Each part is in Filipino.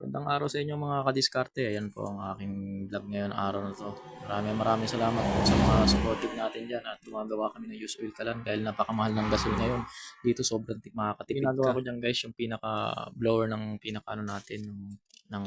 Magandang araw sa inyo mga kadiskarte. Ayan po ang aking vlog ngayon araw na to. Maraming salamat po sa mga supportive natin dyan at gumagawa kami ng use oil kalan dahil napakamahal ng gasol ngayon. Dito sobrang makakatipid ginagawa ko dyan guys yung pinaka blower ng pinaka ano natin ng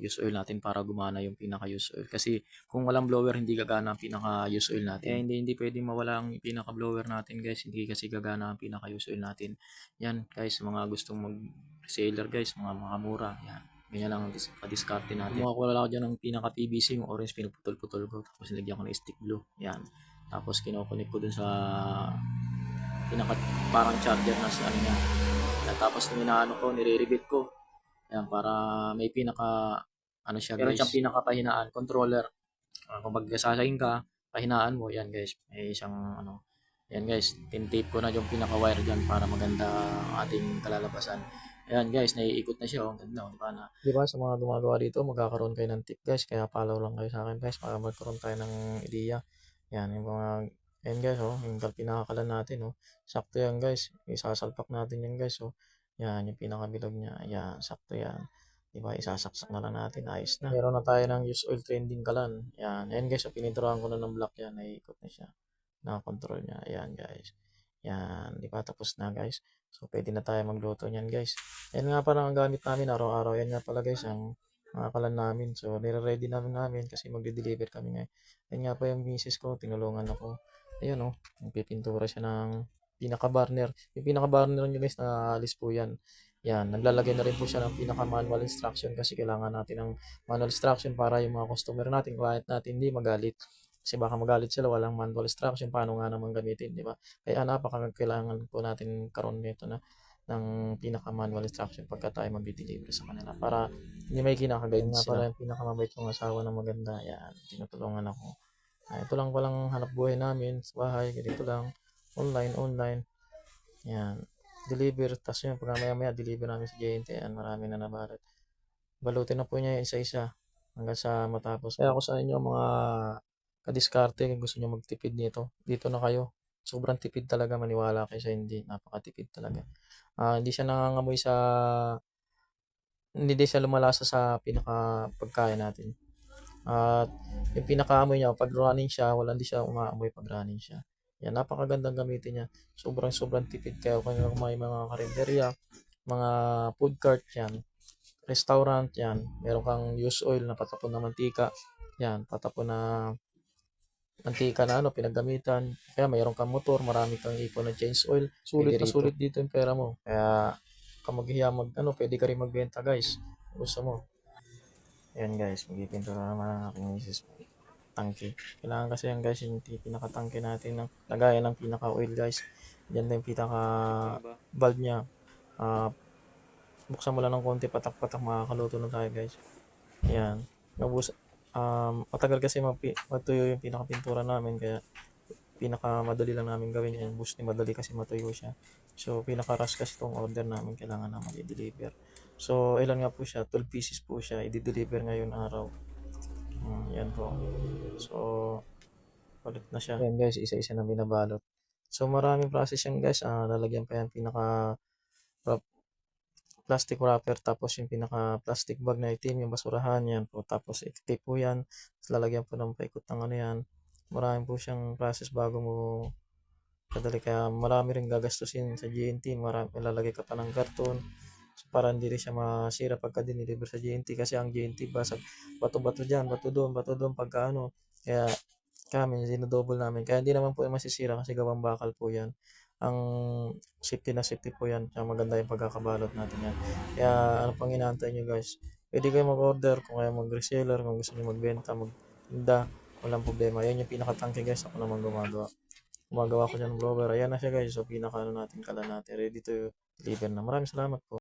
use oil natin para gumana yung pinaka use oil. Kasi kung walang blower hindi gagana ang pinaka use oil natin. Hindi pwedeng mawala ang pinaka blower natin guys. Hindi kasi gagana ang pinaka use oil natin. Yan guys, mga gustong mag reseller guys, mga mura. Yan. Ganyan lang ang diskarte natin. Kumuha ko lang ako dyan ng pinaka-PVC, yung orange, pinuputol-putol ko. Tapos nilagyan ko ng stick glue. Yan. Tapos kinokonek ko dun sa pinaka parang charger na sa ano niya. Yan. Tapos inaano ko, nire-repeat ko. Yan, para may pinaka ano siya guys. Meron siyang pinaka-pahinaan, controller. Kung magsasayin ka, pahinaan mo. Yan guys, may isang ano. Yan guys, tin-tape ko na yung pinaka-wire dyan para maganda ang ating kalalabasan. Ayan guys, naiikot na siya. Ang ganda, di ba na? Di ba sa mga gumagawa dito, magkakaroon kayo ng tip guys. Kaya follow lang kayo sa akin guys para magkaroon tayo ng ideya. Yan, yung mga, ayan guys, oh, yung pinakakalan natin, oh. Sakto yan guys. Isasalpak natin yan guys, oh. Yan, yung pinakabilog niya. Ayan, sakto yan. Di ba, isasaksak na lang natin. Ayos na. Meron na tayo ng use oil trending kalan. Yan, ayan guys, so pininturahan ko na ng black yan. Naiikot na siya. Nakakontrol niya. Ayan guys. Yan, di ba? Tapos na guys. So, pwede na tayo magluto niyan guys. Yan nga pala ang gamit namin araw-araw. Yan nga pala guys, ang mga kalan namin. So, nire-ready namin kasi magde-deliver kami ngayon. Yan nga pa yung misis ko, tinulungan ako. Ayun oh, nagpipintura siya ng pinaka-burner. Yung pinaka-burner nyo guys, naalis po yan. Yan, naglalagay na rin po siya ng pinaka-manual instruction kasi kailangan natin ng manual instruction para yung mga customer natin, client natin, hindi magalit. Kasi baka magalit sila, walang manual instruction, paano nga naman gamitin, di ba? Kaya kailangan po natin karoon nito na ng pinaka-manual instruction pagka tayo mag-deliver sa kanila para hindi may kinakaguide nga pala yung pinakamabait kong asawa na maganda. Yan, tinutulungan ako. Ito lang palang hanap buhay namin sa bahay, ganito lang, online. Yan, deliver, tapos yun, pag maya deliver namin sa JNT, yan, marami na nabalot. Balutin na po niya isa-isa hanggang sa matapos. Kaya ako sa inyo mga kadiskarte, kung gusto nyo magtipid nito, dito na kayo. Sobrang tipid talaga, maniwala kayo sa hindi, napakatipid talaga. Hindi siya nangangamoy sa, hindi din siya lumalasa sa pinaka pagkain natin. At yung pinakaamoy niya, pag running siya, wala din siya umaamoy pag running siya. Yan, napakagandang gamitin niya. Sobrang tipid kayo kung may mga karinderya, mga food cart yan, restaurant yan, meron kang use oil na patapon na mantika, yan, patapon na mantika na ano, pinaggamitan. Kaya mayroon kang motor, marami kang ipon ng change oil. Sulit na sulit dito yung pera mo. Kaya kung maghihiya pwede ka rin magbenta guys. Gusto mo. Ayan guys, magpipintura naman ang aking misis tangke. Kailangan kasi yan guys, yung pinaka-tangke natin ng lagayan ng pinaka-oil guys. Diyan na yung pinaka-valve niya. Buksan mo lang ng konti, patak-patak, makakaluto na tayo guys. Ayan. Matagal kasi matuyo yung pinaka-pintura namin, kaya pinaka-madali lang namin gawin yan. Ni madali kasi matuyo siya. So, pinaka-rush kasi itong order namin, kailangan naman i-deliver. So, ilan nga po siya? 12 pieces po siya. I-deliver ngayon araw. Yan po. So, palit na siya. Yan guys, isa-isa na binabalot. So, maraming process yan guys. Lalagyan pa yan plastic wrapper, tapos yung pinaka plastic bag na itim, yung basurahan yan po, tapos i-tape po yan, tapos lalagyan po ng paikot ng ano yan. Marami po siyang process bago mo kadali, kaya marami rin gagastusin sa GNT, marami, lalagay ka pa ng karton para hindi rin siya masira pagka diniliver sa GNT, kasi ang GNT basag, bato-bato dyan, bato doon pagka ano, kaya kami dinodouble namin, kaya hindi naman po yung masisira kasi gawang bakal po yan. Ang safety po yan, kaya maganda yung pagkakabalot natin yan. Kaya ano pang inaantay nyo guys, pwede kayo mag-order kung kayo mag-reseller, kung gusto nyo magbenta, magtinda, walang problema. Yan yung pinaka-tangke guys, ako naman gumagawa ko dyan ng blower. Ayan na siya guys, so pinaka natin, kala natin, ready to deliver na. Maraming salamat po.